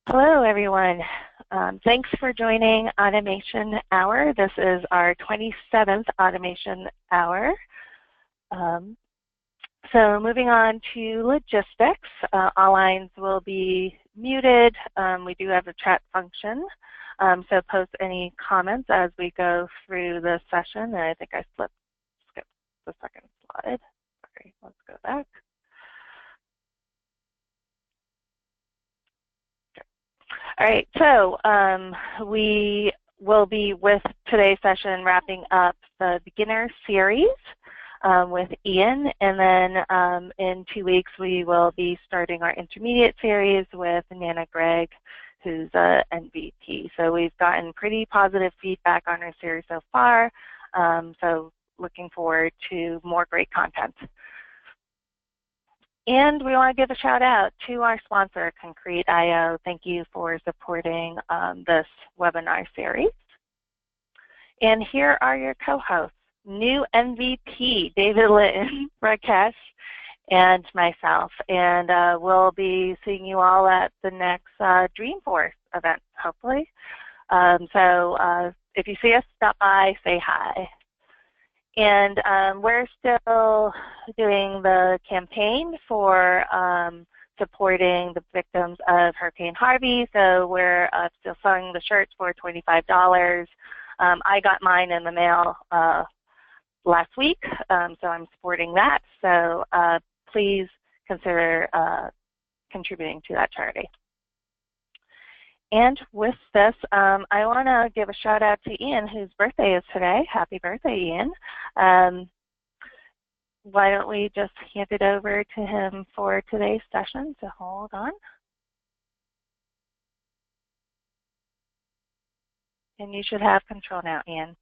Hello, everyone. Thanks for joining Automation Hour. This is our 27th Automation Hour. So moving on to logistics, all lines will be muted. We do have a chat function, so post any comments as we go through the session. And I think I skipped the second slide. Sorry, let's go back. All right, so we will be, with today's session, wrapping up the beginner series with Ian, and then in 2 weeks we will be starting our intermediate series with Nana Gregg, who's a MVP. So we've gotten pretty positive feedback on our series so far, so looking forward to more great content. And we want to give a shout out to our sponsor, Concrete.io. Thank you for supporting this webinar series. And here are your co-hosts, new MVP, David Litton, Rakesh, and myself. And we'll be seeing you all at the next Dreamforce event, hopefully. So if you see us, stop by, say hi. And we're still doing the campaign for supporting the victims of Hurricane Harvey. So we're still selling the shirts for $25. I got mine in the mail last week, so I'm supporting that. So please consider contributing to that charity. And with this, I want to give a shout out to Ian, whose birthday is today. Happy birthday, Ian. Why don't we just hand it over to him for today's session, so hold on. And you should have control now, Ian.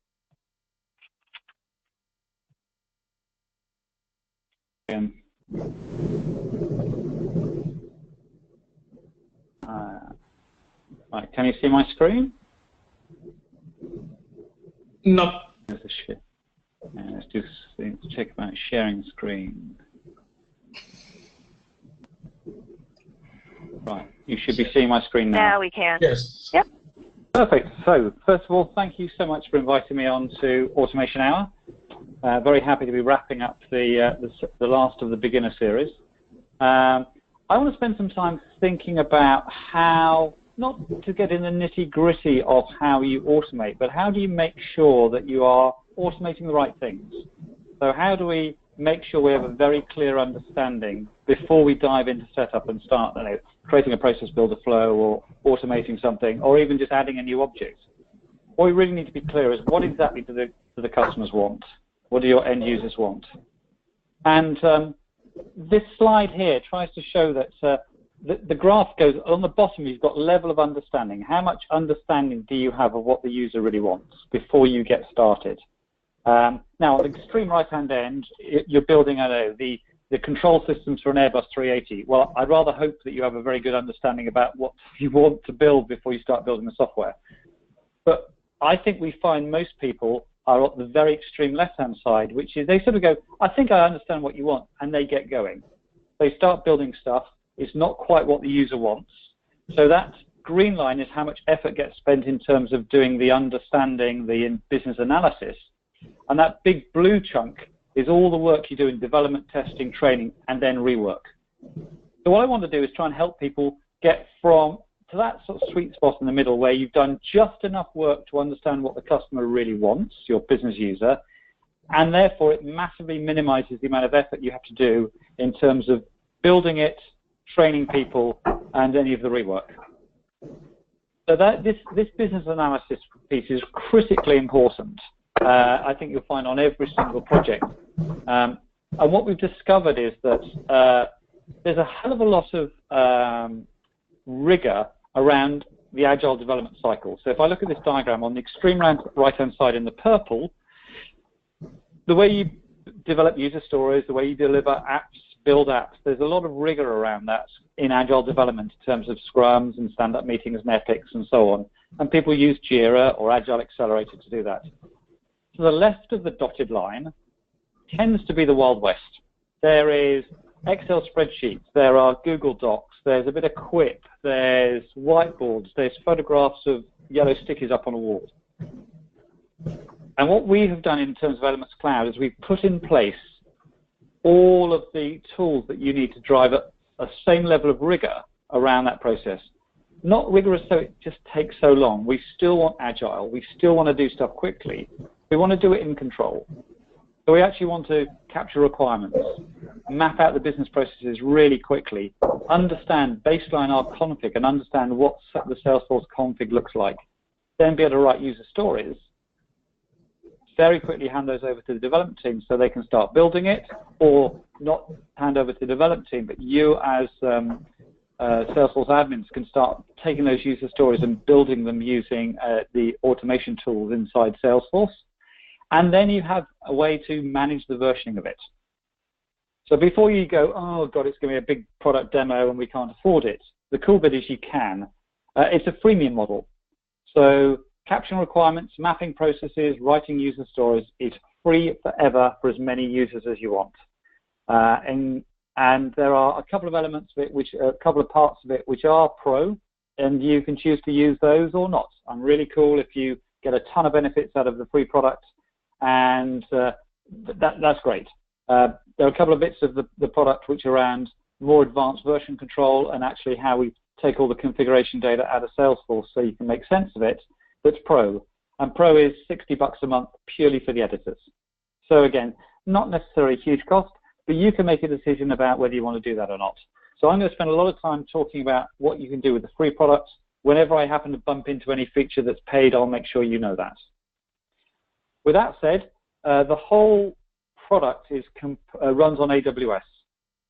Right, can you see my screen? No. There's a shit. Let's just check about sharing screen. Right, you should be seeing my screen now. Now we can. Yes. Yep. Perfect. So, first of all, thank you so much for inviting me on to Automation Hour. Very happy to be wrapping up the last of the beginner series. I want to spend some time thinking about how, not to get in the nitty-gritty of how you automate, but how do you make sure that you are automating the right things? So how do we make sure we have a very clear understanding before we dive into setup and start creating a process builder flow or automating something or even just adding a new object? What we really need to be clear is what exactly do the customers want? What do your end users want? And this slide here tries to show that the graph goes on the bottom. You've got level of understanding. How much understanding do you have of what the user really wants before you get started? Now, on the extreme right-hand end, you're building the control systems for an Airbus 380. Well, I'd rather hope that you have a very good understanding about what you want to build before you start building the software. But I think we find most people are at the very extreme left-hand side, which is they sort of go, I think I understand what you want, and they get going. They start building stuff. It's not quite what the user wants. So that green line is how much effort gets spent in terms of doing the understanding, the business analysis. And that big blue chunk is all the work you do in development, testing, training, and then rework. So what I want to do is try and help people get to that sort of sweet spot in the middle where you've done just enough work to understand what the customer really wants, your business user, and therefore it massively minimizes the amount of effort you have to do in terms of building it, training people, and any of the rework. So this business analysis piece is critically important. I think you'll find on every single project. And what we've discovered is that there's a hell of a lot of rigor around the Agile development cycle. So if I look at this diagram, on the extreme right-hand side in the purple, the way you develop user stories, the way you deliver apps, build apps, there's a lot of rigor around that in Agile development in terms of scrums and stand-up meetings and epics and so on. And people use Jira or Agile Accelerator to do that. To the left of the dotted line tends to be the Wild West. There is Excel spreadsheets, there are Google Docs, there's a bit of Quip, there's whiteboards, there's photographs of yellow stickers up on a wall. And what we have done in terms of Elements Cloud is we've put in place all of the tools that you need to drive a same level of rigor around that process. Not rigorous so it just takes so long. We still want Agile. We still want to do stuff quickly. We want to do it in control. So we actually want to capture requirements, map out the business processes really quickly, understand baseline our config and understand what the Salesforce config looks like, then be able to write user stories, very quickly hand those over to the development team so they can start building it, or not hand over to the development team, but you as Salesforce admins can start taking those user stories and building them using the automation tools inside Salesforce. And then you have a way to manage the versioning of it. So before you go, oh God, it's going to be a big product demo and we can't afford it, the cool bit is you can. It's a freemium model. So capturing requirements, mapping processes, writing user stories is free forever for as many users as you want. And there are a couple of elements of it, a couple of parts of it which are pro, and you can choose to use those or not. I'm really cool if you get a ton of benefits out of the free product, and that's great. There are a couple of bits of the product which are around more advanced version control and actually how we take all the configuration data out of Salesforce so you can make sense of it. That's pro, and pro is $60 a month purely for the editors. So again, not necessarily a huge cost, but you can make a decision about whether you want to do that or not. So I'm going to spend a lot of time talking about what you can do with the free products. Whenever I happen to bump into any feature that's paid, I'll make sure you know that. With that said, the whole product runs on AWS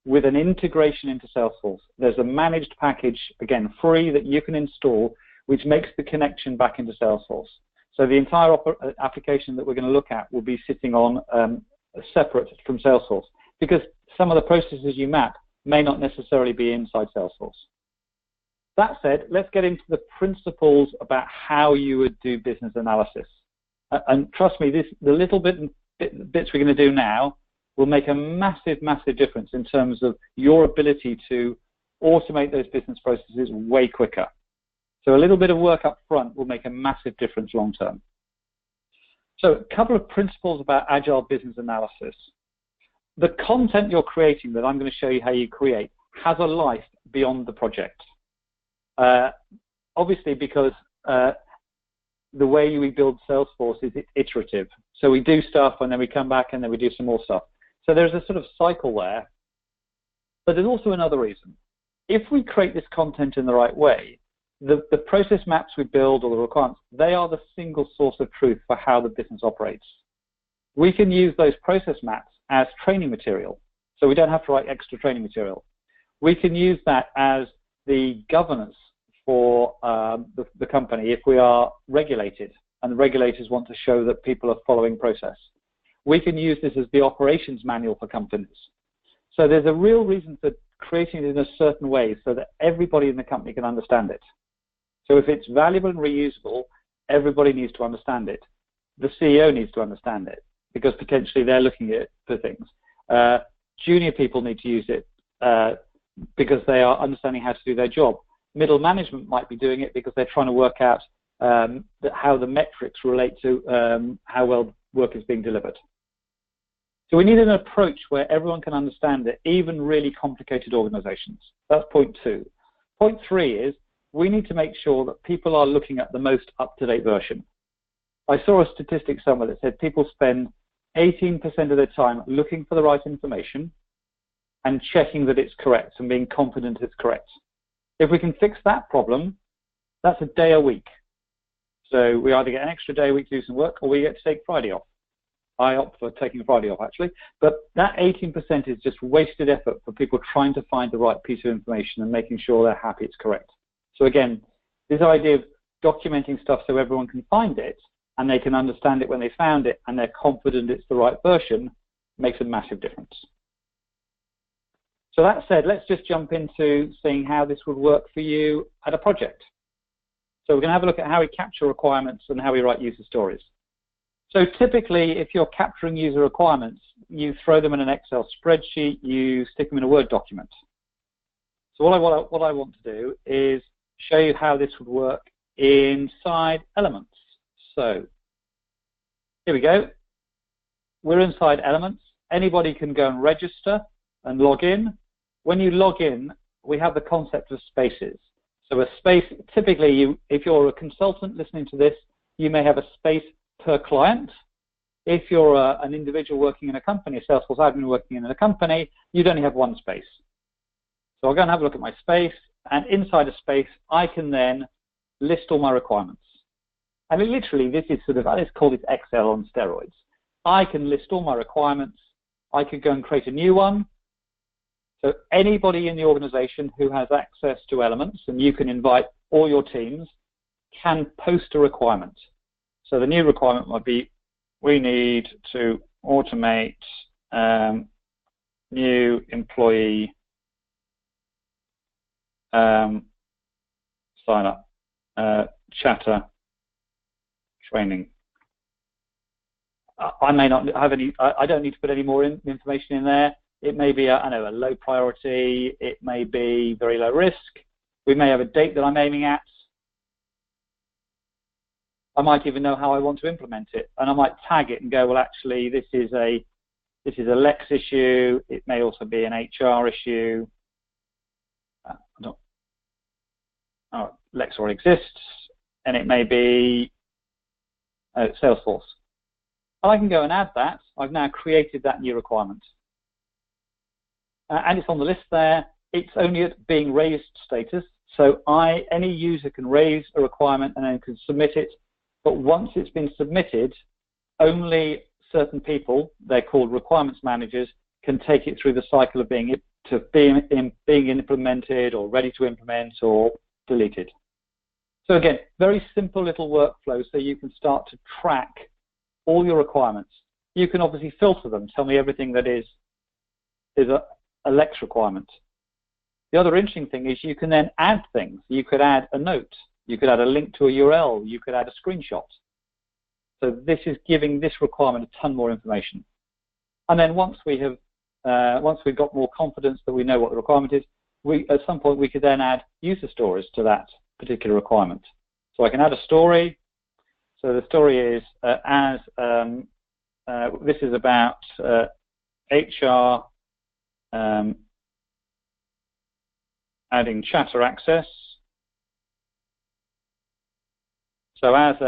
with an integration into Salesforce. There's a managed package, again, free, that you can install, which makes the connection back into Salesforce. So the entire application that we're going to look at will be sitting on separate from Salesforce, because some of the processes you map may not necessarily be inside Salesforce. That said, let's get into the principles about how you would do business analysis. And trust me, the little bits we're going to do now will make a massive, massive difference in terms of your ability to automate those business processes way quicker. So a little bit of work up front will make a massive difference long term. So a couple of principles about Agile business analysis. The content you're creating that I'm going to show you how you create has a life beyond the project. Obviously, because the way we build Salesforce is iterative. So we do stuff and then we come back and then we do some more stuff. So there's a sort of cycle there. But there's also another reason. If we create this content in the right way, the process maps we build or the requirements, they are the single source of truth for how the business operates. We can use those process maps as training material, so we don't have to write extra training material. We can use that as the governance for the company if we are regulated and the regulators want to show that people are following process. We can use this as the operations manual for companies. So there's a real reason for creating it in a certain way so that everybody in the company can understand it. So if it's valuable and reusable, everybody needs to understand it. The CEO needs to understand it because potentially they're looking at it for things. Junior people need to use it because they are understanding how to do their job. Middle management might be doing it because they're trying to work out how the metrics relate to how well work is being delivered. So we need an approach where everyone can understand it, even really complicated organizations. That's point 2. Point 3 is we need to make sure that people are looking at the most up-to-date version. I saw a statistic somewhere that said people spend 18% of their time looking for the right information and checking that it's correct and being confident it's correct. If we can fix that problem, that's a day a week. So we either get an extra day a week to do some work or we get to take Friday off. I opt for taking Friday off, actually. But that 18% is just wasted effort for people trying to find the right piece of information and making sure they're happy it's correct. So again, this idea of documenting stuff so everyone can find it and they can understand it when they found it and they're confident it's the right version makes a massive difference. So that said, let's just jump into seeing how this would work for you at a project. So we're going to have a look at how we capture requirements and how we write user stories. So typically, if you're capturing user requirements, you throw them in an Excel spreadsheet, you stick them in a Word document. So So what I want to do is show you how this would work inside Elements. So here we go. We're inside Elements. Anybody can go and register and log in. When you log in, we have the concept of spaces. So a space, typically, if you're a consultant listening to this, you may have a space per client. If you're an individual working in a company, a Salesforce admin working in a company, you'd only have one space. So I'll go and have a look at my space, and inside a space, I can then list all my requirements. I mean, literally, this is sort of, let's call it Excel on steroids. I can list all my requirements. I could go and create a new one. So anybody in the organization who has access to Elements, and you can invite all your teams, can post a requirement. So the new requirement might be, we need to automate new employee sign up, chatter training. I may not have any, I don't need to put any more information in there. It may be, I know, a low priority. It may be very low risk. We may have a date that I'm aiming at. I might even know how I want to implement it, and I might tag it and go, well, actually, this is a Lex issue. It may also be an HR issue. Lex already exists, and it may be Salesforce. And I can go and add that. I've now created that new requirement. And it's on the list there. It's only at being raised status. So any user can raise a requirement and then can submit it. But once it's been submitted, only certain people, they're called requirements managers, can take it through the cycle of being implemented or ready to implement or deleted. So again, very simple little workflow so you can start to track all your requirements. You can obviously filter them, tell me everything that is a Lex requirement. The other interesting thing is you can then add things. You could add a note. You could add a link to a URL. You could add a screenshot. So this is giving this requirement a ton more information. And then once we've got more confidence that we know what the requirement is, at some point we could then add user stories to that particular requirement. So I can add a story. So the story is this is about HR adding chatter access. So let's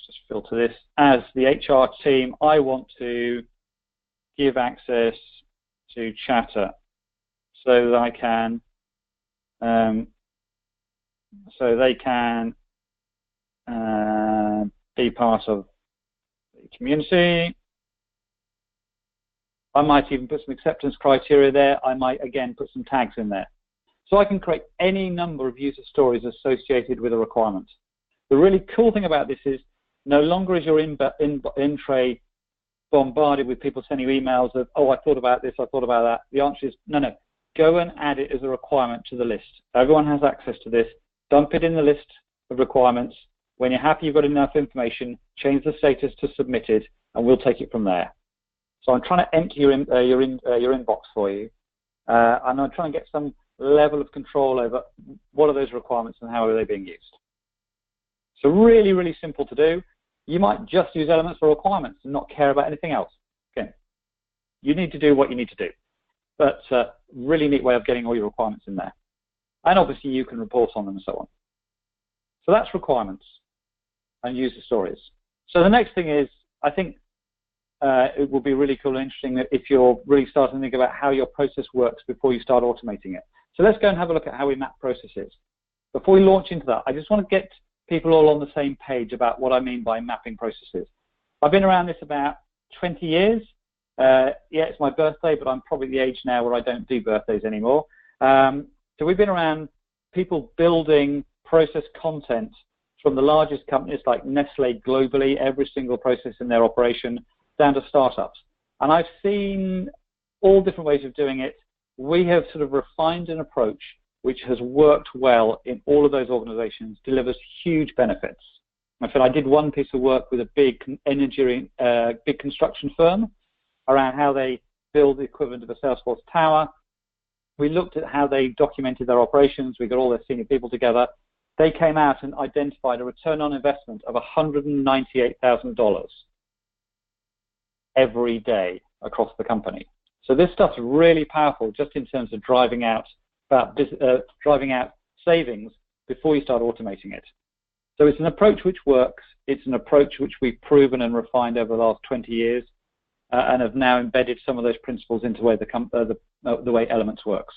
just filter this. As the HR team, I want to give access to chatter so that I can, so they can be part of the community. I might even put some acceptance criteria there. I might, again, put some tags in there. So I can create any number of user stories associated with a requirement. The really cool thing about this is no longer is your in tray bombarded with people sending you emails of, oh, I thought about this, I thought about that. The answer is, no, go and add it as a requirement to the list. Everyone has access to this. Dump it in the list of requirements. When you're happy you've got enough information, change the status to submitted, and we'll take it from there. So I'm trying to empty your inbox for you, and I'm trying to get some level of control over what are those requirements and how are they being used. So really, really simple to do. You might just use Elements for requirements and not care about anything else. Okay. You need to do what you need to do. But really neat way of getting all your requirements in there. And obviously you can report on them and so on. So that's requirements and user stories. So the next thing is, I think it will be really cool and interesting that if you're really starting to think about how your process works before you start automating it. So let's go and have a look at how we map processes. Before we launch into that, I just want to get people all on the same page about what I mean by mapping processes. I've been around this about 20 years. Yeah, it's my birthday, but I'm probably the age now where I don't do birthdays anymore. So we've been around people building process content from the largest companies like Nestle globally, every single process in their operation, down to startups. And I've seen all different ways of doing it. We have sort of refined an approach which has worked well in all of those organizations, delivers huge benefits. In fact, I did one piece of work with a big big construction firm around how they build the equivalent of a Salesforce tower. We looked at how they documented their operations. We got all their senior people together. They came out and identified a return on investment of $198,000 every day across the company. So this stuff's really powerful just in terms of driving out savings before you start automating it. So it's an approach which works. It's an approach which we've proven and refined over the last 20 years and have now embedded some of those principles into the way Elements works.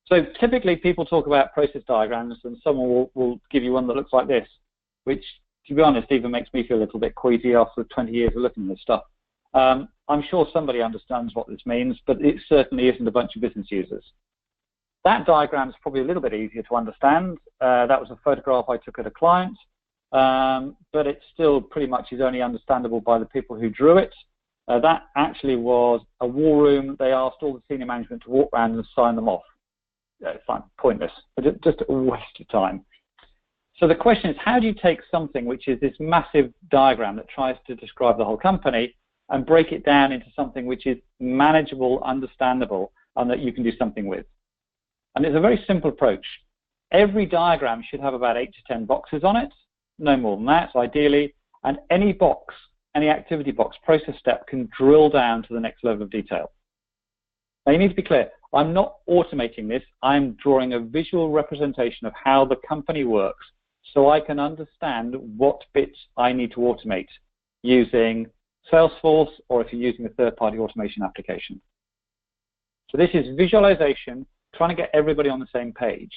So typically people talk about process diagrams, and someone will give you one that looks like this, which, to be honest, even makes me feel a little bit queasy after 20 years of looking at this stuff. I'm sure somebody understands what this means, but it certainly isn't a bunch of business users. That diagram is probably a little bit easier to understand. That was a photograph I took at a client, but it still pretty much is only understandable by the people who drew it. That actually was a war room. They asked all the senior management to walk around and sign them off. Fine, pointless, but just a waste of time. So the question is, how do you take something which is this massive diagram that tries to describe the whole company and break it down into something which is manageable, understandable, and that you can do something with? And it's a very simple approach. Every diagram should have about 8 to 10 boxes on it, no more than that, ideally, and any box, any activity box, process step can drill down to the next level of detail. Now you need to be clear, I'm not automating this, I'm drawing a visual representation of how the company works so I can understand what bits I need to automate using Salesforce, or if you're using a third-party automation application. So this is visualization, trying to get everybody on the same page.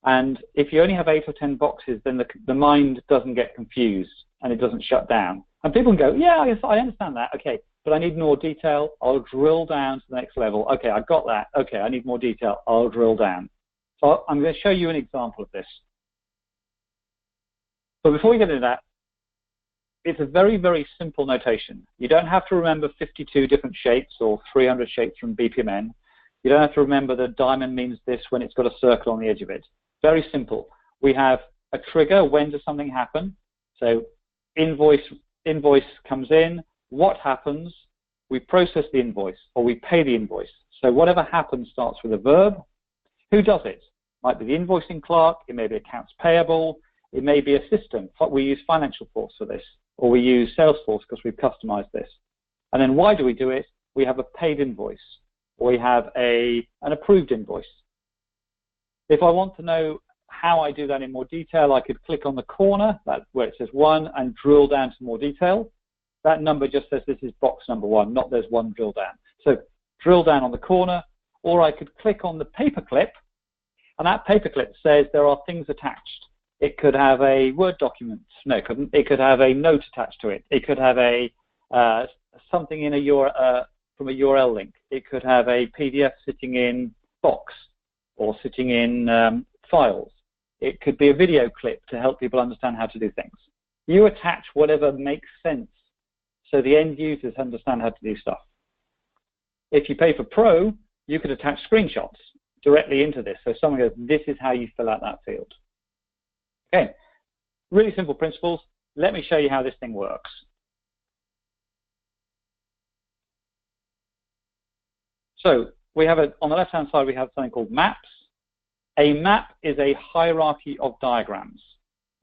And if you only have 8 or 10 boxes, then the mind doesn't get confused and it doesn't shut down. And people can go, yeah, yes, I understand that, okay, but I need more detail, I'll drill down to the next level. Okay, I got that, okay, I need more detail, I'll drill down. So I'm going to show you an example of this. But before we get into that, it's a very, very simple notation. You don't have to remember 52 different shapes or 300 shapes from BPMN. You don't have to remember that diamond means this when it's got a circle on the edge of it. Very simple. We have a trigger, when does something happen? So invoice comes in, what happens? We process the invoice, or we pay the invoice. So whatever happens starts with a verb. Who does it? Might be the invoicing clerk, it may be accounts payable, it may be a system. We use Financial Force for this, or we use Salesforce because we've customized this. And then why do we do it? We have a paid invoice, or we have an approved invoice. If I want to know how I do that in more detail, I could click on the corner where it says 1 and drill down to more detail. That number just says this is box number 1, not there's 1 drill down. So drill down on the corner, or I could click on the paperclip, and that paperclip says there are things attached. It could have a Word document. No, it couldn't. It could have a note attached to it. It could have a something in from a URL link. It could have a PDF sitting in Box or sitting in Files. It could be a video clip to help people understand how to do things. You attach whatever makes sense so the end users understand how to do stuff. If you pay for Pro, you could attach screenshots directly into this. So someone goes, this is how you fill out that field. Okay, really simple principles. Let me show you how this thing works. So we have on the left-hand side, we have something called maps. A map is a hierarchy of diagrams.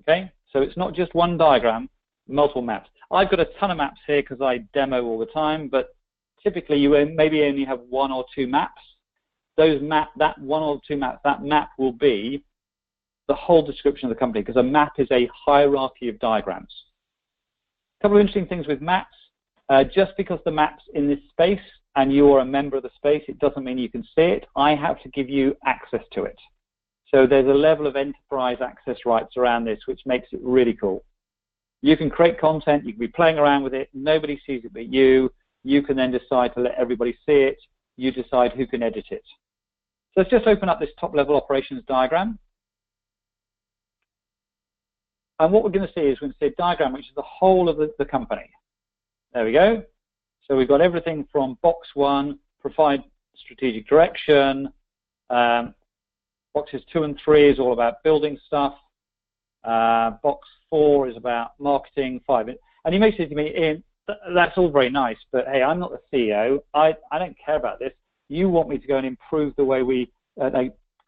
Okay, so it's not just one diagram, multiple maps. I've got a ton of maps here because I demo all the time, but typically you maybe only have 1 or 2 maps. That 1 or 2 maps, that map will be the whole description of the company, because a map is a hierarchy of diagrams. A couple of interesting things with maps. Just because the map's in this space and you're a member of the space, it doesn't mean you can see it. I have to give you access to it. So there's a level of enterprise access rights around this, which makes it really cool. You can create content, you can be playing around with it, nobody sees it but you. You can then decide to let everybody see it. You decide who can edit it. So let's just open up this top-level operations diagram. And what we're going to see is we're going to see a diagram which is the whole of the company. There we go. So we've got everything from box 1, provide strategic direction. Boxes 2 and 3 is all about building stuff. Box 4 is about marketing. 5. And you may say to me, Ian, that's all very nice, but hey, I'm not the CEO. I don't care about this. you want me to go and improve the way we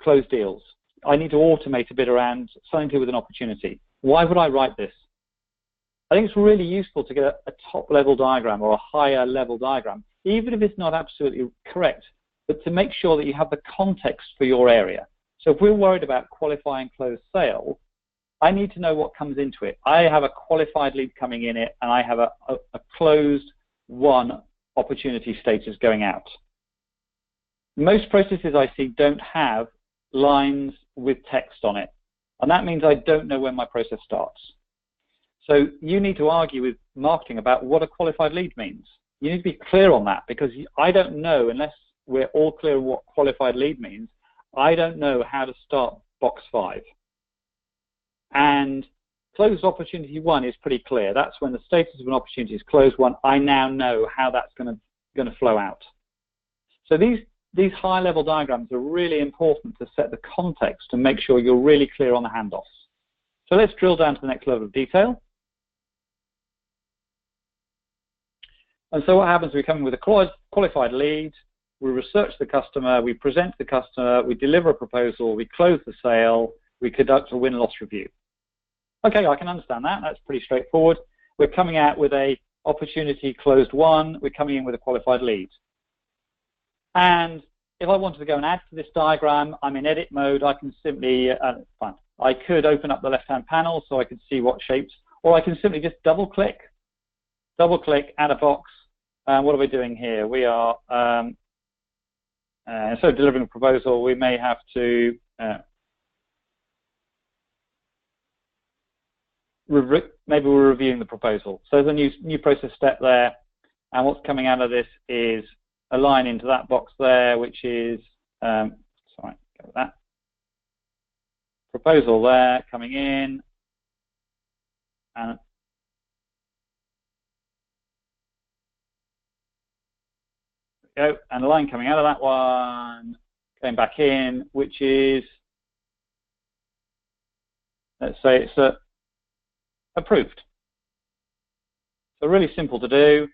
close deals. I need to automate a bit around something to do with an opportunity. Why would I write this? I think it's really useful to get a top-level diagram or a higher-level diagram, even if it's not absolutely correct, but to make sure that you have the context for your area. So if we're worried about qualifying closed sale, I need to know what comes into it. I have a qualified lead coming in it, and I have a closed won opportunity status going out. Most processes I see don't have lines with text on it, and that means I don't know when my process starts. So you need to argue with marketing about what a qualified lead means. You need to be clear on that, because I don't know, unless we're all clear on what qualified lead means, I don't know how to start box 5. And closed opportunity 1 is pretty clear. That's when the status of an opportunity is closed won. I now know how that's going to flow out. So these high-level diagrams are really important to set the context and make sure you're really clear on the handoffs. So let's drill down to the next level of detail. And so what happens, we come in with a qualified lead, we research the customer, we present to the customer, we deliver a proposal, we close the sale, we conduct a win-loss review. Okay, I can understand that. That's pretty straightforward. We're coming out with a opportunity closed won, we're coming in with a qualified lead. And if I wanted to go and add to this diagram, I'm in edit mode. I can simply, I could open up the left-hand panel so I could see what shapes, or I can simply just double-click, add a box. What are we doing here? We are, instead of delivering a proposal, we may have to maybe we're reviewing the proposal. So there's a new process step there, and what's coming out of this is a line into that box there, which is, sorry, go with that. Proposal there, coming in, and there we go, and a line coming out of that one, going back in, which is, let's say it's approved. So really simple to do,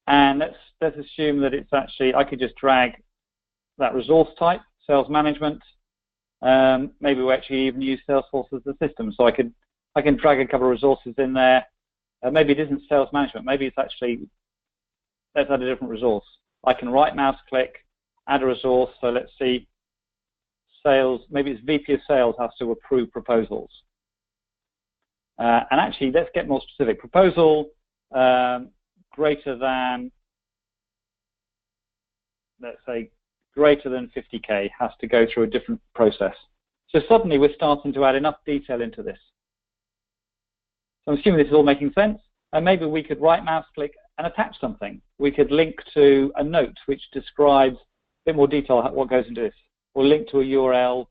and let's assume that it's actually, I could just drag that resource type, sales management. Maybe we actually even use Salesforce as the system, so I can drag a couple of resources in there. Maybe it isn't sales management, maybe it's actually, let's add a different resource. I can right mouse click, add a resource, so let's see, sales, maybe it's VP of sales has to approve proposals. And actually, let's get more specific. Proposal greater than, let's say, greater than 50K has to go through a different process. So suddenly we're starting to add enough detail into this. So I'm assuming this is all making sense. And maybe we could right mouse click and attach something. We could link to a note which describes a bit more detail what goes into this, or link to a URL.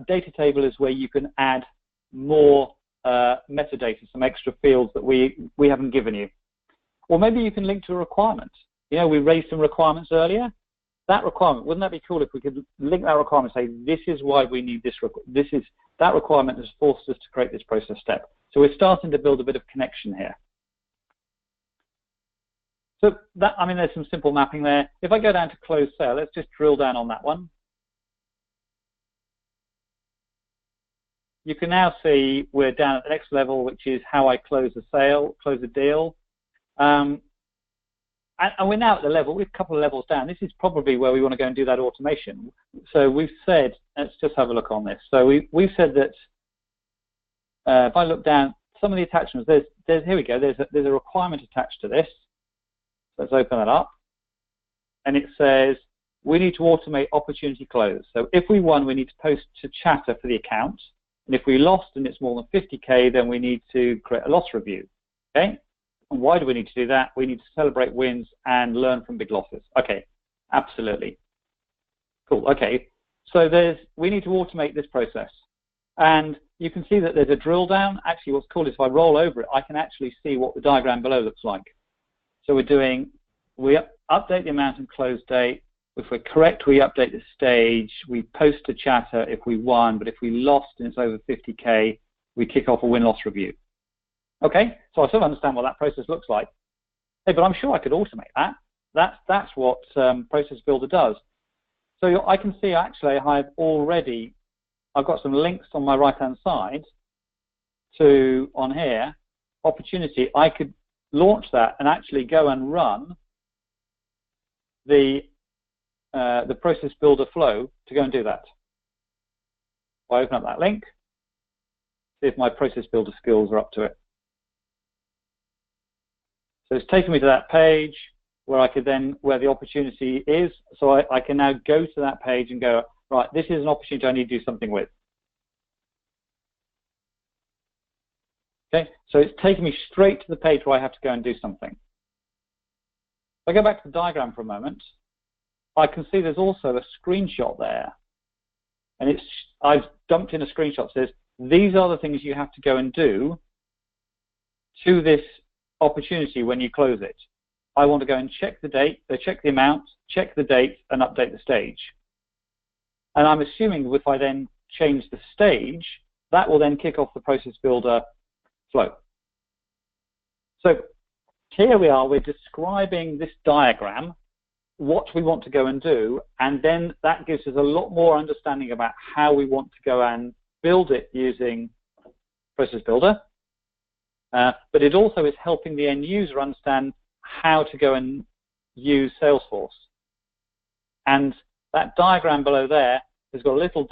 Data table is where you can add more metadata, some extra fields that we haven't given you. Or maybe you can link to a requirement. You know, we raised some requirements earlier. That requirement, wouldn't that be cool if we could link that requirement and say, this is why we need this, that requirement has forced us to create this process step. So we're starting to build a bit of connection here. So that, I mean, there's some simple mapping there. If I go down to close sale, let's just drill down on that one. You can now see we're down at the next level, which is how I close a sale, close a deal. And we're now at the level, we're a couple of levels down. This is probably where we want to go and do that automation. So we've said, let's just have a look on this. So we've said that if I look down, some of the attachments, here we go, there's a requirement attached to this. Let's open that up. And it says, we need to automate opportunity close. So if we won, we need to post to Chatter for the account. And if we lost and it's more than 50K, then we need to create a loss review. Okay? And why do we need to do that? We need to celebrate wins and learn from big losses. Okay, absolutely. Cool, okay. So we need to automate this process. And you can see that there's a drill down. Actually, what's cool is if I roll over it, I can actually see what the diagram below looks like. So we update the amount and close date. If we're correct, we update the stage. We post to Chatter if we won, but if we lost and it's over 50K, we kick off a win-loss review. Okay, so I sort of understand what that process looks like. Hey, but I'm sure I could automate that. That's what Process Builder does. So I can see actually I've got some links on my right-hand side to, on here, opportunity. I could launch that and actually go and run the Process Builder flow to go and do that. I open up that link, see if my Process Builder skills are up to it. So it's taken me to that page where where the opportunity is. So I can now go to that page and go, right, this is an opportunity I need to do something with. Okay, so it's taken me straight to the page where I have to go and do something. If I go back to the diagram for a moment, I can see there's also a screenshot there. And I've dumped in a screenshot that says, these are the things you have to go and do to this opportunity when you close it. I want to go and check the date, check the amount, check the date, and update the stage. And I'm assuming if I then change the stage, that will then kick off the Process Builder flow. So here we are, we're describing this diagram, what we want to go and do, and then that gives us a lot more understanding about how we want to go and build it using Process Builder. But it also is helping the end user understand how to go and use Salesforce. And that diagram below there has got a little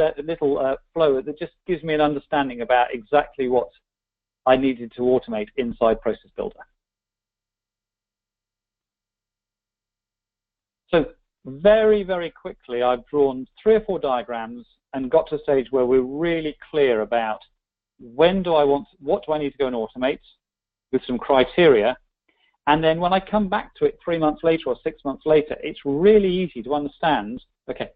flow that just gives me an understanding about exactly what I needed to automate inside Process Builder. So very, very quickly, I've drawn 3 or 4 diagrams and got to a stage where we're really clear about what do I need to go and automate with some criteria. And then when I come back to it 3 months later or 6 months later, it's really easy to understand, okay,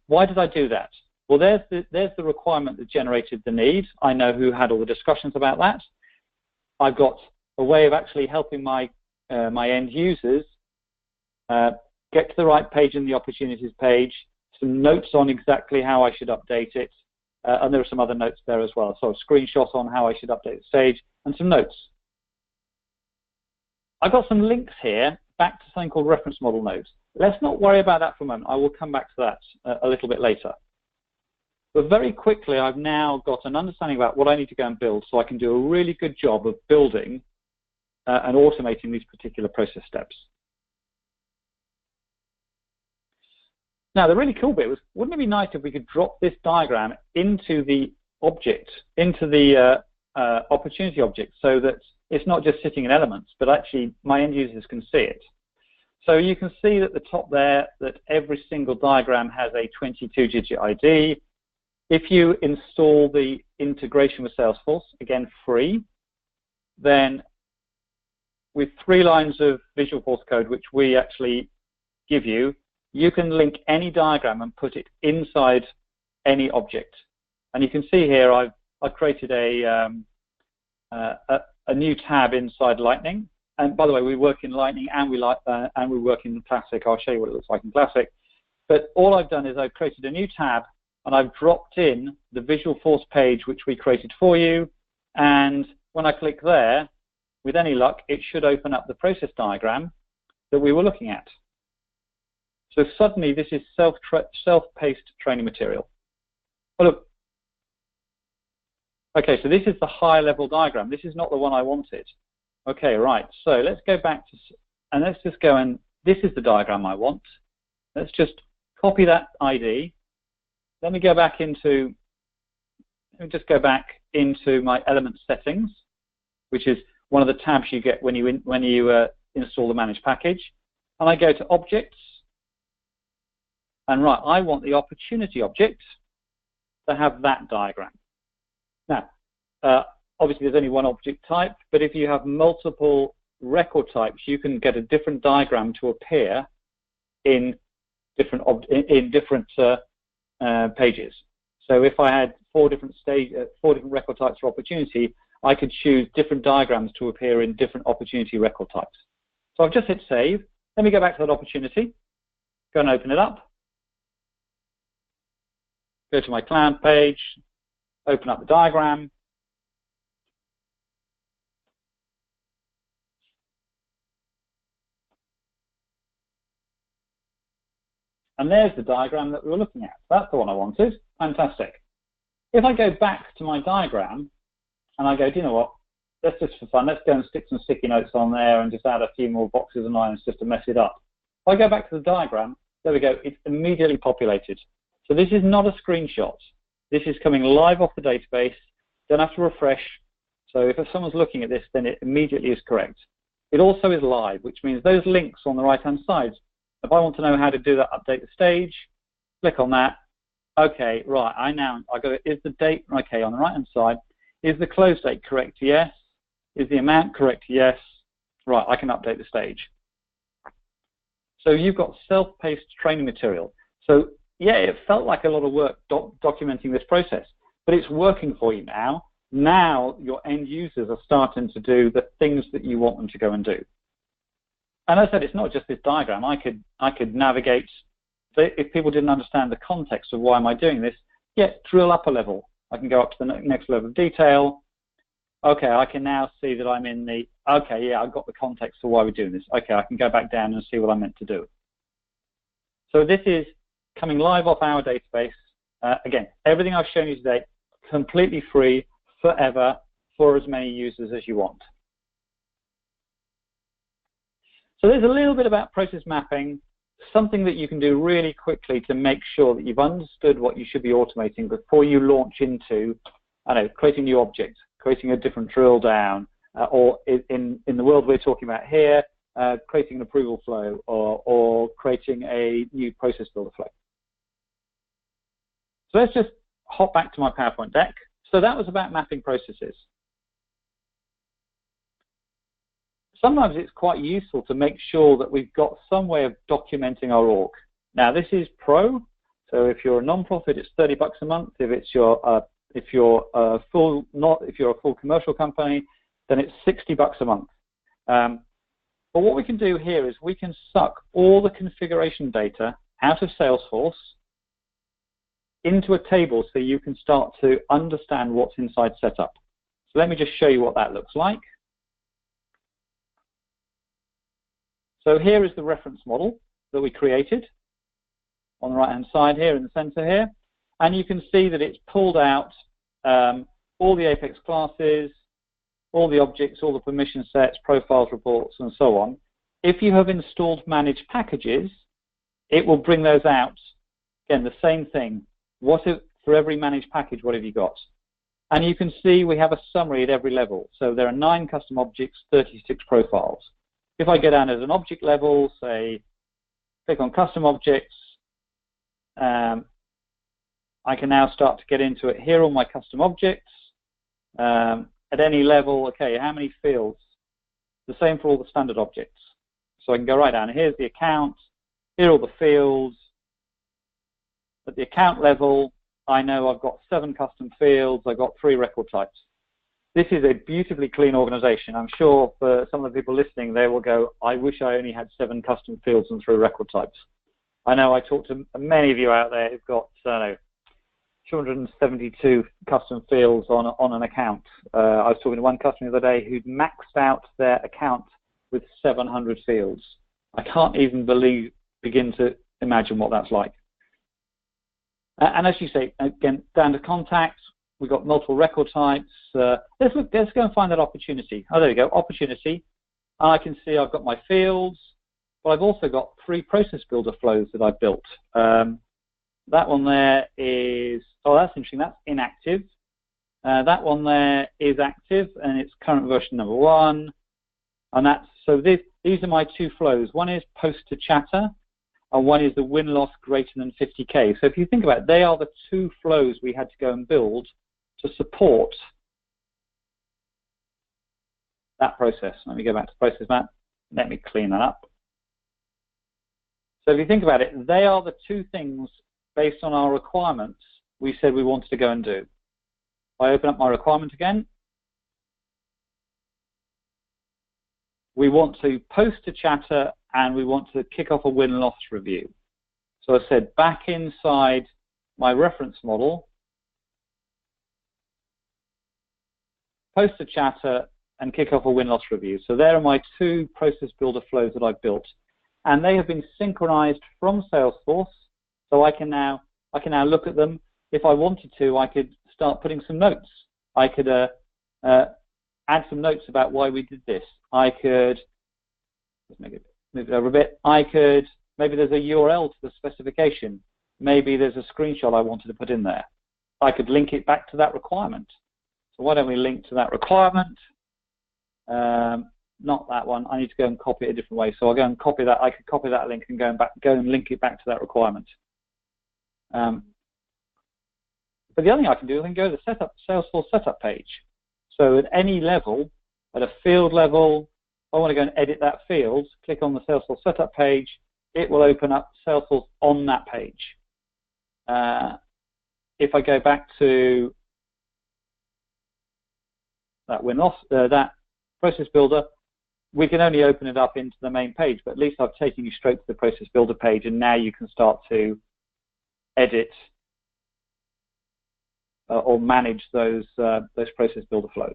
why did I do that? Well, there's the requirement that generated the need. I know who had all the discussions about that. I've got a way of actually helping my end users get to the right page in the opportunities page, some notes on exactly how I should update it, and there are some other notes there as well. So a screenshot on how I should update the stage, and some notes. I've got some links here back to something called reference model nodes. Let's not worry about that for a moment. I will come back to that a little bit later. But very quickly, I've now got an understanding about what I need to go and build so I can do a really good job of building and automating these particular process steps. Now, the really cool bit was, wouldn't it be nice if we could drop this diagram into the object, into the opportunity object, so that it's not just sitting in elements, but actually my end users can see it. So you can see at the top there that every single diagram has a 22-digit ID. If you install the integration with Salesforce, again free, then with 3 lines of Visualforce code, which we actually give you, you can link any diagram and put it inside any object. And you can see here I've created a new tab inside Lightning. And by the way, we work in Lightning and we work in Classic. I'll show you what it looks like in Classic. But all I've done is I've created a new tab and I've dropped in the Visualforce page which we created for you. And when I click there, with any luck, it should open up the process diagram that we were looking at. So suddenly this is self-paced training material. Oh, look. Okay, so this is the high-level diagram. This is not the one I wanted. Okay, right. So let's go back to, and let's just go and, this is the diagram I want. Let's just copy that ID. Let me go back into, my element settings, which is one of the tabs you get when you install the managed package. And I go to objects. And right, I want the opportunity object to have that diagram. Now, obviously there's only one object type, but if you have multiple record types, you can get a different diagram to appear in different pages. So if I had 4 different record types for opportunity, I could choose different diagrams to appear in different opportunity record types. So I've just hit save. Let me go back to that opportunity. Go and open it up. Go to my cloud page, open up the diagram. And there's the diagram that we were looking at. That's the one I wanted. Fantastic. If I go back to my diagram and I go, do you know what? Let's just for fun, let's go and stick some sticky notes on there and just add a few more boxes and lines just to mess it up. If I go back to the diagram, there we go, it's immediately populated. So this is not a screenshot. This is coming live off the database. Don't have to refresh. So if someone's looking at this, then it immediately is correct. It also is live, which means those links on the right-hand side, if I want to know how to do that, update the stage, click on that. Okay, right, I go, is the date, okay, on the right-hand side, is the close date correct? Yes. Is the amount correct? Yes. Right, I can update the stage. So you've got self-paced training material. So yeah, it felt like a lot of work documenting this process, but it's working for you now. Now your end users are starting to do the things that you want them to go and do. And as I said, it's not just this diagram. I could navigate. If people didn't understand the context of why am I doing this, yeah, drill up a level. I can go up to the next level of detail. Okay, I can now see that I'm in the, okay, yeah, I've got the context for why we're doing this. Okay, I can go back down and see what I meant to do. So this is coming live off our database. Again, everything I've shown you today, completely free, forever, for as many users as you want. So there's a little bit about process mapping, something that you can do really quickly to make sure that you've understood what you should be automating before you launch into, I don't know, creating new objects, creating a different drill down, or in the world we're talking about here, creating an approval flow or creating a new process builder flow. So let's just hop back to my PowerPoint deck. So that was about mapping processes. Sometimes it's quite useful to make sure that we've got some way of documenting our org. Now this is pro, so if you're a non-profit, it's $30 a month. If you're a full commercial company, then it's $60 a month. But what we can do here is we can suck all the configuration data out of Salesforce into a table so you can start to understand what's inside setup. So let me just show you what that looks like. So here is the reference model that we created on the right-hand side here in the center here. And you can see that it's pulled out all the Apex classes, all the objects, all the permission sets, profiles, reports, and so on. If you have installed managed packages, it will bring those out. Again, the same thing. For every managed package, what have you got? And you can see we have a summary at every level. So there are 9 custom objects, 36 profiles. If I go down at an object level, say, click on custom objects, I can now start to get into it. Here are all my custom objects. At any level, okay, how many fields? The same for all the standard objects. So I can go right down. Here's the account. Here are all the fields. At the account level, I know I've got 7 custom fields. I've got 3 record types. This is a beautifully clean organization. I'm sure for some of the people listening, they will go, I wish I only had 7 custom fields and 3 record types. I know I talked to many of you out there who've got, I don't know, 272 custom fields on an account. I was talking to one customer the other day who'd maxed out their account with 700 fields. I can't even begin to imagine what that's like. And as you say, again, down to contacts, we've got multiple record types. Let's go and find that opportunity. Oh, there we go, opportunity. I can see I've got my fields, but I've also got 3 process builder flows that I've built. That one there is, oh, that's interesting, that's inactive. That one there is active, and it's current version number 1. And that's, so these are my 2 flows. One is post to chatter, and one is the win-loss greater than 50K. So if you think about it, they are the 2 flows we had to go and build to support that process. Let me go back to process map. Let me clean that up. So if you think about it, they are the 2 things based on our requirements we said we wanted to go and do. If I open up my requirement again, we want to post to chatter and we want to kick off a win-loss review. So I said back inside my reference model, post to chatter and kick off a win-loss review. So there are my 2 process builder flows that I've built. And they have been synchronized from Salesforce So I can now look at them. If I wanted to, I could start putting some notes. I could add some notes about why we did this. I could, let's move it over a bit. I could, maybe there's a URL to the specification. Maybe there's a screenshot I wanted to put in there. I could link it back to that requirement. So why don't we link to that requirement? Not that one. I need to go and copy it a different way. So I'll go and copy that. I could copy that link and go and link it back to that requirement. But the other thing I can do is I can go to the Salesforce setup page. So at any level, at a field level, if I want to go and edit that field, click on the Salesforce setup page. It will open up Salesforce on that page. If I go back to that that process builder, we can only open it up into the main page, but at least I've taken you straight to the process builder page, and now you can start to edit or manage those process builder flows.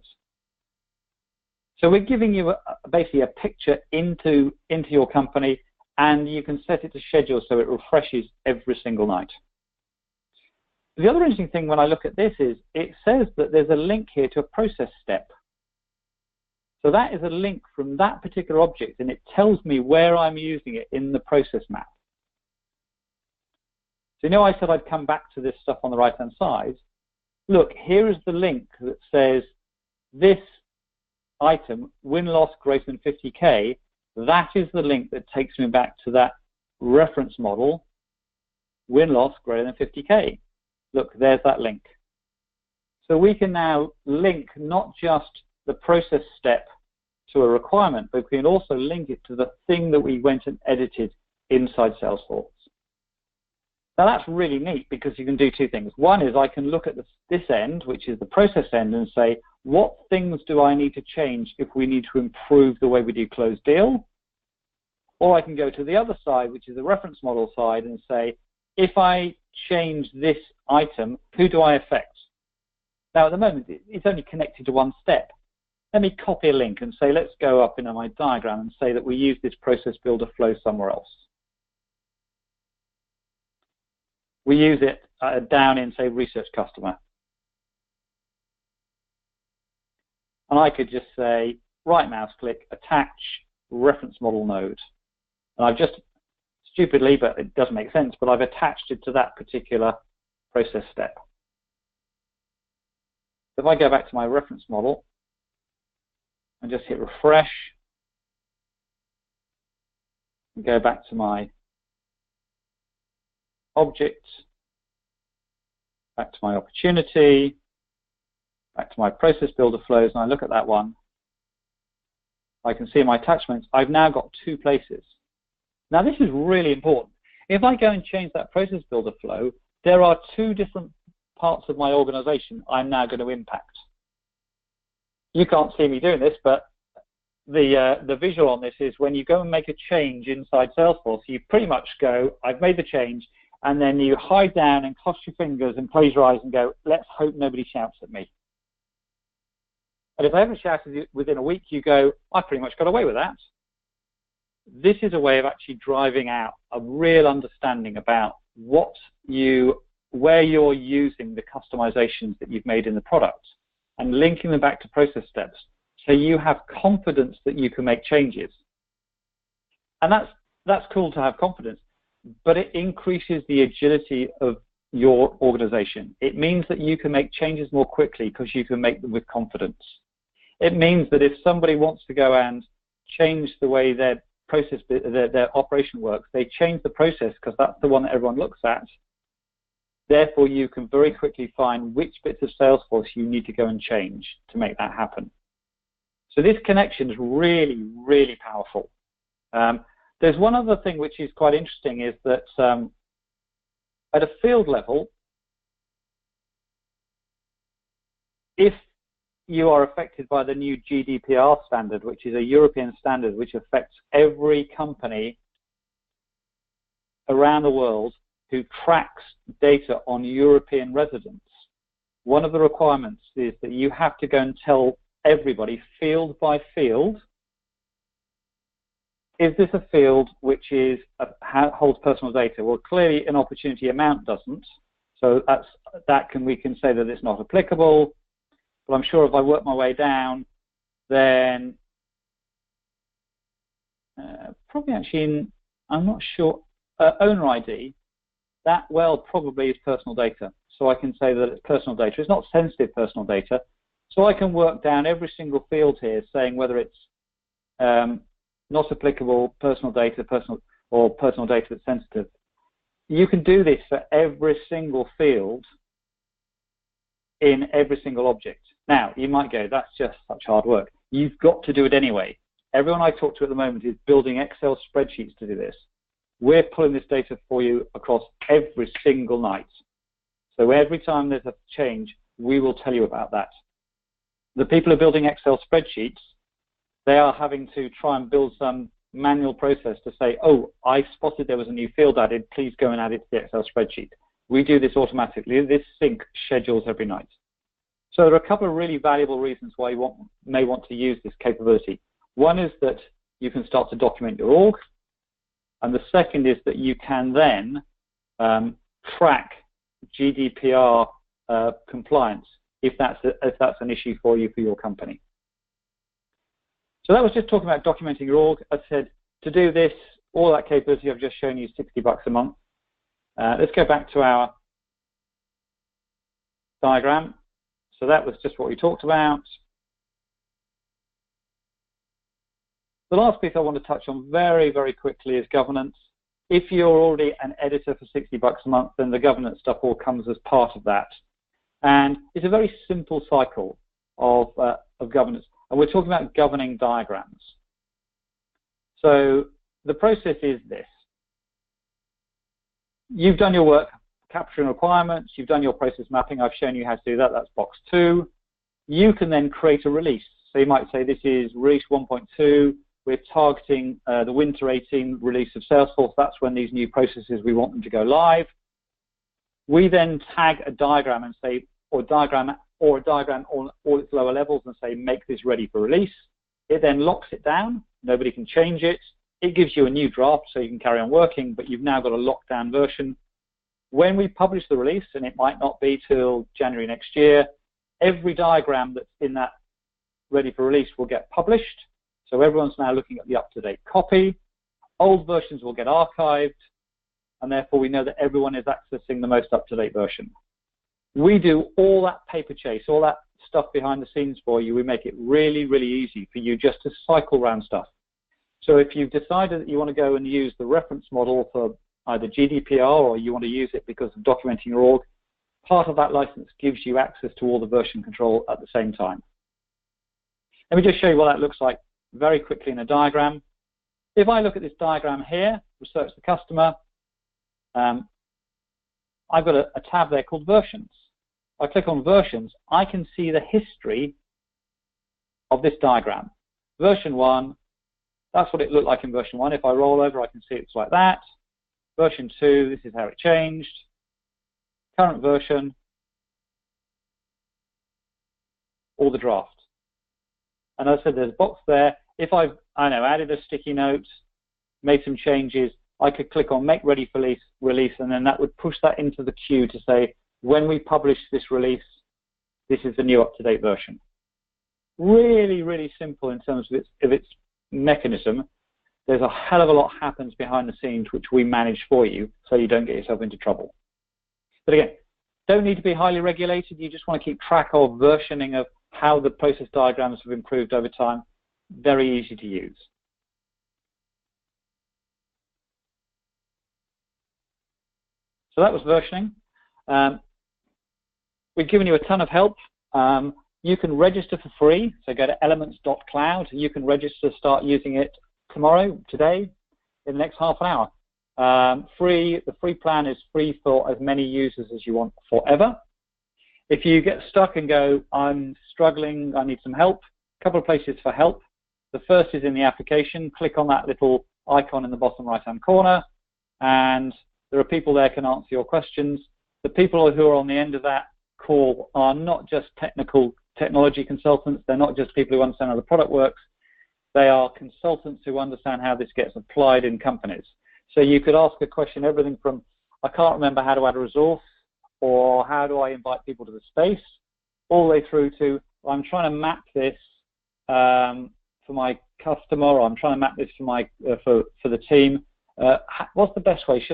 So we're giving you basically a picture into your company, and you can set it to schedule so it refreshes every single night. The other interesting thing when I look at this is it says that there's a link here to a process step. So that is a link from that particular object, and it tells me where I'm using it in the process map. So I said I'd come back to this stuff on the right-hand side. Look, here is the link that says this item, win-loss greater than 50K, that is the link that takes me back to that reference model, win-loss greater than 50K. Look, there's that link. So we can now link not just the process step to a requirement, but we can also link it to the thing that we went and edited inside Salesforce. Now that's really neat because you can do two things. One is I can look at this end, which is the process end, and say, what things do I need to change if we need to improve the way we do closed deal? Or I can go to the other side, which is the reference model side, and say, if I change this item, who do I affect? Now at the moment, it's only connected to one step. Let me copy a link and say, let's go up into my diagram and say that we use this process builder flow somewhere else. We use it down in, say, research customer. And I could just say, right mouse click, attach reference model node. And I've just, stupidly, but it doesn't make sense, but I've attached it to that particular process step. If I go back to my reference model and just hit refresh, and go back to my object, back to my opportunity, back to my process builder flows, and I look at that one, I can see my attachments. I've now got two places. Now this is really important. If I go and change that process builder flow, there are two different parts of my organization I'm now going to impact. You can't see me doing this, but the visual on this is when you go and make a change inside Salesforce, you pretty much go, I've made the change, and then you hide down and cross your fingers and close your eyes and go, let's hope nobody shouts at me. And if they haven't shouted within a week, you go, I pretty much got away with that. This is a way of actually driving out a real understanding about where you're using the customizations that you've made in the product and linking them back to process steps so you have confidence that you can make changes. And that's cool to have confidence, but it increases the agility of your organization. It means that you can make changes more quickly because you can make them with confidence. It means that if somebody wants to go and change the way their operation works, they change the process because that's the one that everyone looks at. Therefore, you can very quickly find which bits of Salesforce you need to go and change to make that happen. So this connection is really, really powerful. There's one other thing which is quite interesting is that at a field level, if you are affected by the new GDPR standard, which is a European standard which affects every company around the world who tracks data on European residents, one of the requirements is that you have to go and tell everybody field by field is this a field which is holds personal data? Well, clearly an opportunity amount doesn't. So we can say that it's not applicable. But I'm sure if I work my way down, then probably actually, I'm not sure, owner ID, that well probably is personal data. So I can say that it's personal data. It's not sensitive personal data. So I can work down every single field here saying whether it's not applicable, personal data, or personal data that's sensitive. You can do this for every single field in every single object. Now, you might go, that's just such hard work. You've got to do it anyway. Everyone I talk to at the moment is building Excel spreadsheets to do this. We're pulling this data for you across every single night. So every time there's a change, we will tell you about that. The people who are building Excel spreadsheets, they are having to try and build some manual process to say, oh, I spotted there was a new field added, please go and add it to the Excel spreadsheet. We do this automatically. This sync schedules every night. So there are a couple of really valuable reasons why you may want to use this capability. One is that you can start to document your org, and the second is that you can then track GDPR compliance if that's an issue for you for your company. So that was just talking about documenting your org. I said to do this, all that capability I've just shown you is $60 a month. Let's go back to our diagram. So that was just what we talked about. The last piece I want to touch on very, very quickly is governance. If you're already an editor for $60 a month, then the governance stuff all comes as part of that. And it's a very simple cycle of governance. And we're talking about governing diagrams. So the process is this. You've done your work capturing requirements. You've done your process mapping. I've shown you how to do that. That's box 2. You can then create a release. So you might say this is release 1.2. We're targeting the winter 18 release of Salesforce. That's when these new processes, we want them to go live. We then tag a diagram and say, or a diagram on all its lower levels and say, make this ready for release. It then locks it down. Nobody can change it. It gives you a new draft so you can carry on working, but you've now got a locked down version. When we publish the release, and it might not be till January next year, every diagram that's in that ready for release will get published. So everyone's now looking at the up-to-date copy. Old versions will get archived, and therefore we know that everyone is accessing the most up-to-date version. We do all that paper chase, all that stuff behind the scenes for you. We make it really, really easy for you just to cycle around stuff. So if you've decided that you want to go and use the reference model for either GDPR or you want to use it because of documenting your org, part of that license gives you access to all the version control at the same time. Let me just show you what that looks like very quickly in a diagram. If I look at this diagram here, research the customer, I've got a tab there called versions. If I click on versions, I can see the history of this diagram. Version 1, that's what it looked like in version 1. If I roll over, I can see it's like that. Version 2, this is how it changed. Current version, all the draft. And as I said, there's a box there. If I've, added a sticky note, made some changes, I could click on make ready for release, and then that would push that into the queue to say, when we publish this release, this is the new up-to-date version. Really, really simple in terms of its mechanism. There's a hell of a lot happens behind the scenes which we manage for you so you don't get yourself into trouble. But again, don't need to be highly regulated. You just want to keep track of versioning of how the process diagrams have improved over time. Very easy to use. So that was versioning. We've given you a ton of help. You can register for free. So go to elements.cloud. You can register, start using it tomorrow, today, in the next half an hour. The free plan is free for as many users as you want forever. If you get stuck and go, I'm struggling, I need some help, a couple of places for help. The first is in the application. Click on that little icon in the bottom right-hand corner, and there are people there who can answer your questions. The people who are on the end of that call are not just technology consultants. They're not just people who understand how the product works. They are consultants who understand how this gets applied in companies. So you could ask a question, everything from, I can't remember how to add a resource, or how do I invite people to the space, all the way through to, I'm trying to map this for my customer, or I'm trying to map this for my for the team. What's the best way?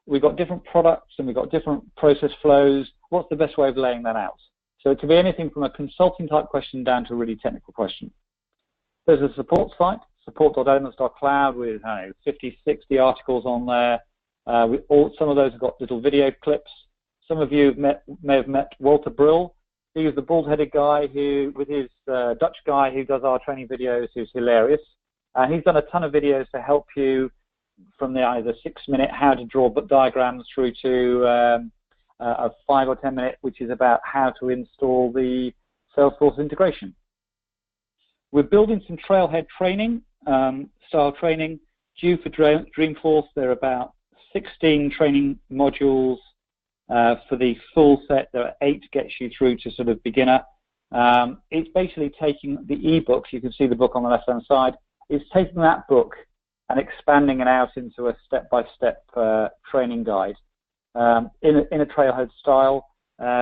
We've got different products and we've got different process flows. What's the best way of laying that out? So it could be anything from a consulting type question down to a really technical question. There's a support site, support.elements.cloud, with 50, 60 articles on there. Some of those have got little video clips. Some of you may have met Walter Brill. He was the bald-headed guy with his Dutch guy who does our training videos, who's hilarious. He's done a ton of videos to help you from the either 6-minute how to draw diagrams through to a 5 or 10 minute, which is about how to install the Salesforce integration. We're building some Trailhead training, style training, due for Dreamforce. There are about 16 training modules for the full set. There are 8 to get you through to sort of beginner. It's basically taking the ebooks, you can see the book on the left-hand side, it's taking that book and expanding it out into a step-by-step training guide in a Trailhead style.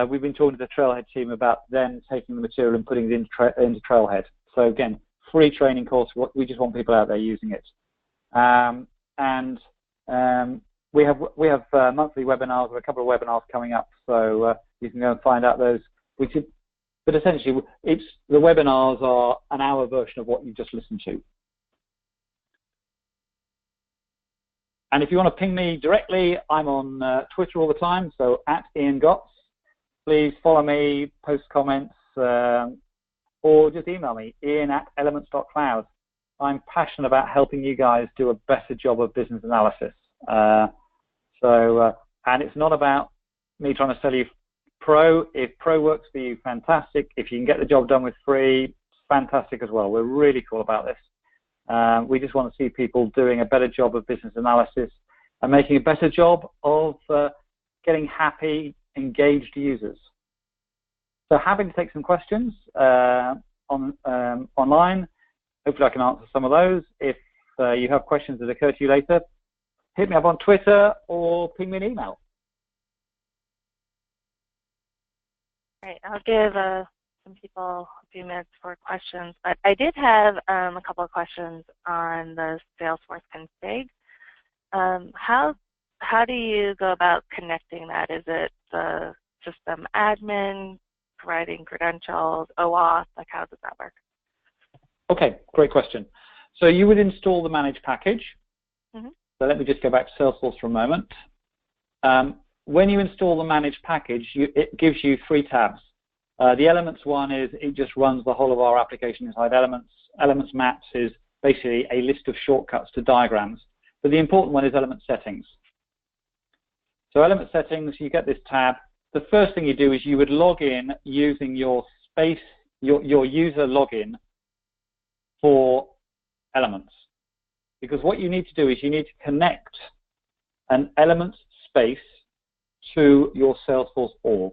We've been talking to the Trailhead team about them taking the material and putting it into Trailhead. So again, free training course. We just want people out there using it. We have monthly webinars, or a couple of webinars coming up, so you can go and find out those. But essentially, the webinars are an hour version of what you just listened to. And if you want to ping me directly, I'm on Twitter all the time, so @IanGotts. Please follow me, post comments, or just email me, ian@elements.cloud. I'm passionate about helping you guys do a better job of business analysis. And it's not about me trying to sell you Pro. If Pro works for you, fantastic. If you can get the job done with free, fantastic as well. We're really cool about this. We just want to see people doing a better job of business analysis and making a better job of getting happy, engaged users. So happy to take some questions online. Hopefully I can answer some of those. If you have questions that occur to you later, hit me up on Twitter or ping me an email. Right, I'll give some people a few minutes for questions, but I did have a couple of questions on the Salesforce config. How do you go about connecting that? Is it the system admin, providing credentials, OAuth? Like, how does that work? Okay, great question. So you would install the managed package. Mm-hmm. So let me just go back to Salesforce for a moment. When you install the managed package, it gives you 3 tabs. The Elements one is it just runs the whole of our application inside Elements. Elements Maps is basically a list of shortcuts to diagrams. But the important one is Element Settings. So Element Settings, you get this tab. The first thing you do is you would log in using your user login for Elements. Because what you need to do is you need to connect an Elements space to your Salesforce org.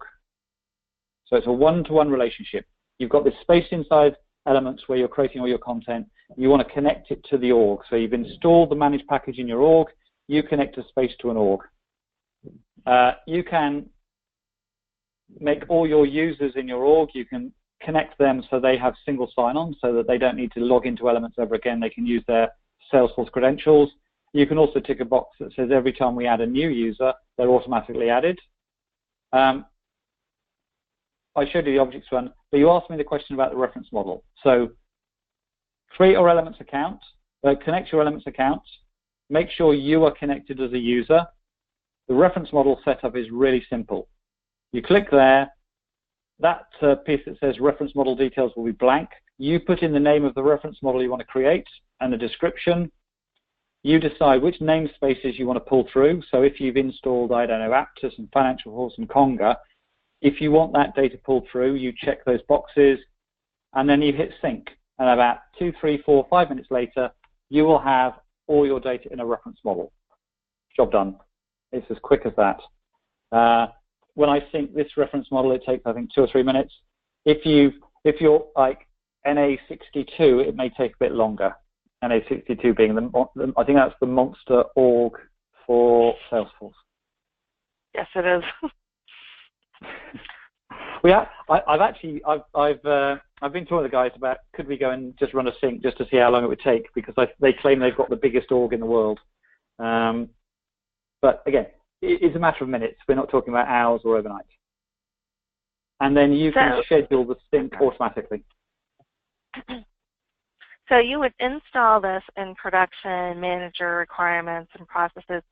So it's a one-to-one relationship. You've got this space inside Elements where you're creating all your content. You want to connect it to the org. So you've installed the managed package in your org. You connect a space to an org. You can make all your users in your org, you can connect them so they have single sign-on so that they don't need to log into Elements ever again. They can use their Salesforce credentials. You can also tick a box that says every time we add a new user, they're automatically added. I showed you the objects one, but you asked me the question about the reference model. So create your Elements account, connect your Elements account, make sure you are connected as a user. The reference model setup is really simple. You click there, that piece that says reference model details will be blank. You put in the name of the reference model you want to create and the description. You decide which namespaces you want to pull through. So if you've installed, I don't know, Aptus and Financial Force and Conga, if you want that data pulled through, you check those boxes, and then you hit sync. And about 2, 3, 4, 5 minutes later, you will have all your data in a reference model. Job done. It's as quick as that. When I sync this reference model, it takes, I think, 2 or 3 minutes. If you're like NA62, it may take a bit longer. NA62 being I think that's the monster org for Salesforce. Yes, it is. I've been talking to the guys about could we go and just run a sync just to see how long it would take, because they claim they've got the biggest org in the world. But again, it's a matter of minutes. We're not talking about hours or overnight. And then you can schedule the sync automatically. So you would install this in production, manager requirements and processes,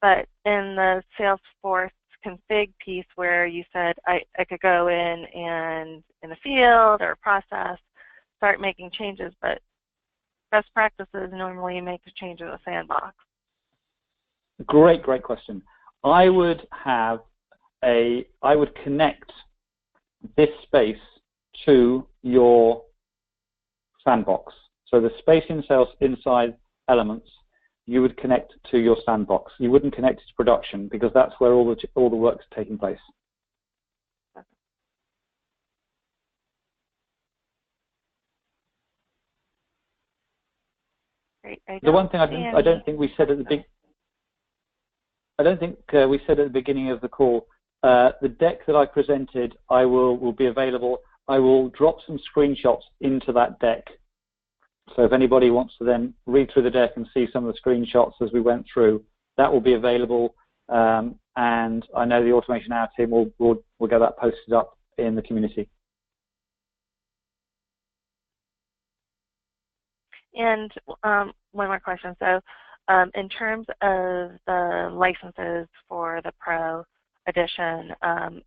but in the Salesforce config piece where you said I could go in and in a field or process, start making changes, but best practices normally make the change in the sandbox. Great question. I would connect this space to your sandbox. So the space inside Elements, you would connect to your sandbox. You wouldn't connect it to production, because that's where all the work's taking place. Great. The one thing I don't think we said at the we said at the beginning of the call, the deck that I presented will be available. I will drop some screenshots into that deck. So if anybody wants to then read through the deck and see some of the screenshots as we went through, that will be available. And I know the Automation Hour team will get that posted up in the community. And one more question. So in terms of the licenses for the Pro Edition,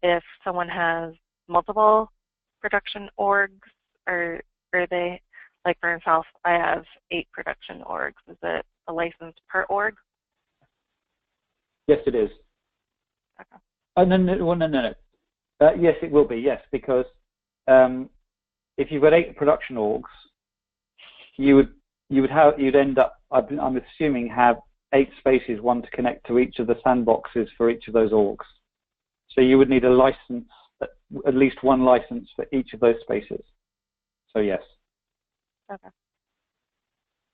if someone has multiple production orgs, or are they, like for myself, I have 8 production orgs. Is it a license per org? Yes, it is. Okay. Oh, no. Yes, it will be, yes, because if you've got 8 production orgs, you'd end up, I'm assuming, have 8 spaces, one to connect to each of the sandboxes for each of those orgs. So you would need a license, at least one license for each of those spaces. So yes. Okay.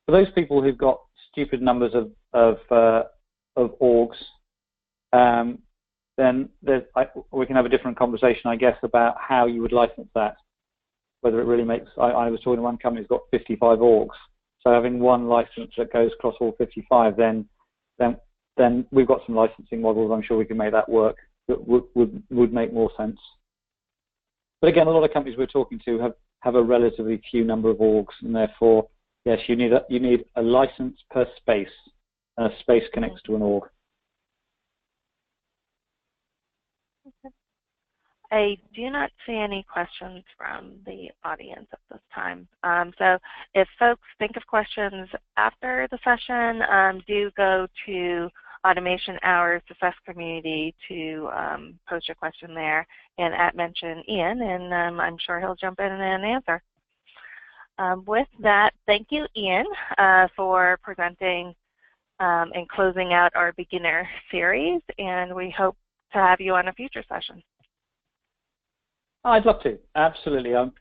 For those people who've got stupid numbers of orgs, then we can have a different conversation, I guess, about how you would license that. Whether it really makes. I was talking to one company who's got 55 orgs, so having one license that goes across all 55, then we've got some licensing models. I'm sure we can make that work. That would make more sense. But again, a lot of companies we're talking to have a relatively few number of orgs, and therefore, yes, you need a license per space, and a space connects to an org. Okay. I do not see any questions from the audience at this time. So if folks think of questions after the session, do go to Automation Hours Success Community to post your question there, and mention Ian, and I'm sure he'll jump in and answer. With that, thank you, Ian, for presenting and closing out our beginner series, and we hope to have you on a future session. I'd love to, absolutely. I'm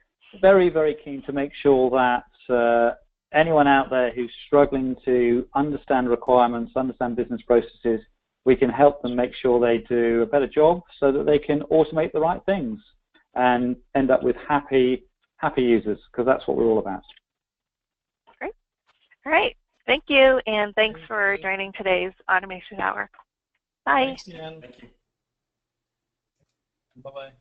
very, very keen to make sure that anyone out there who's struggling to understand requirements, understand business processes, we can help them make sure they do a better job so that they can automate the right things and end up with happy users, because that's what we're all about. Great. All right. Thank you, and thanks for joining today's Automation Hour. Bye. Thanks, Ian. Thank you. Bye-bye.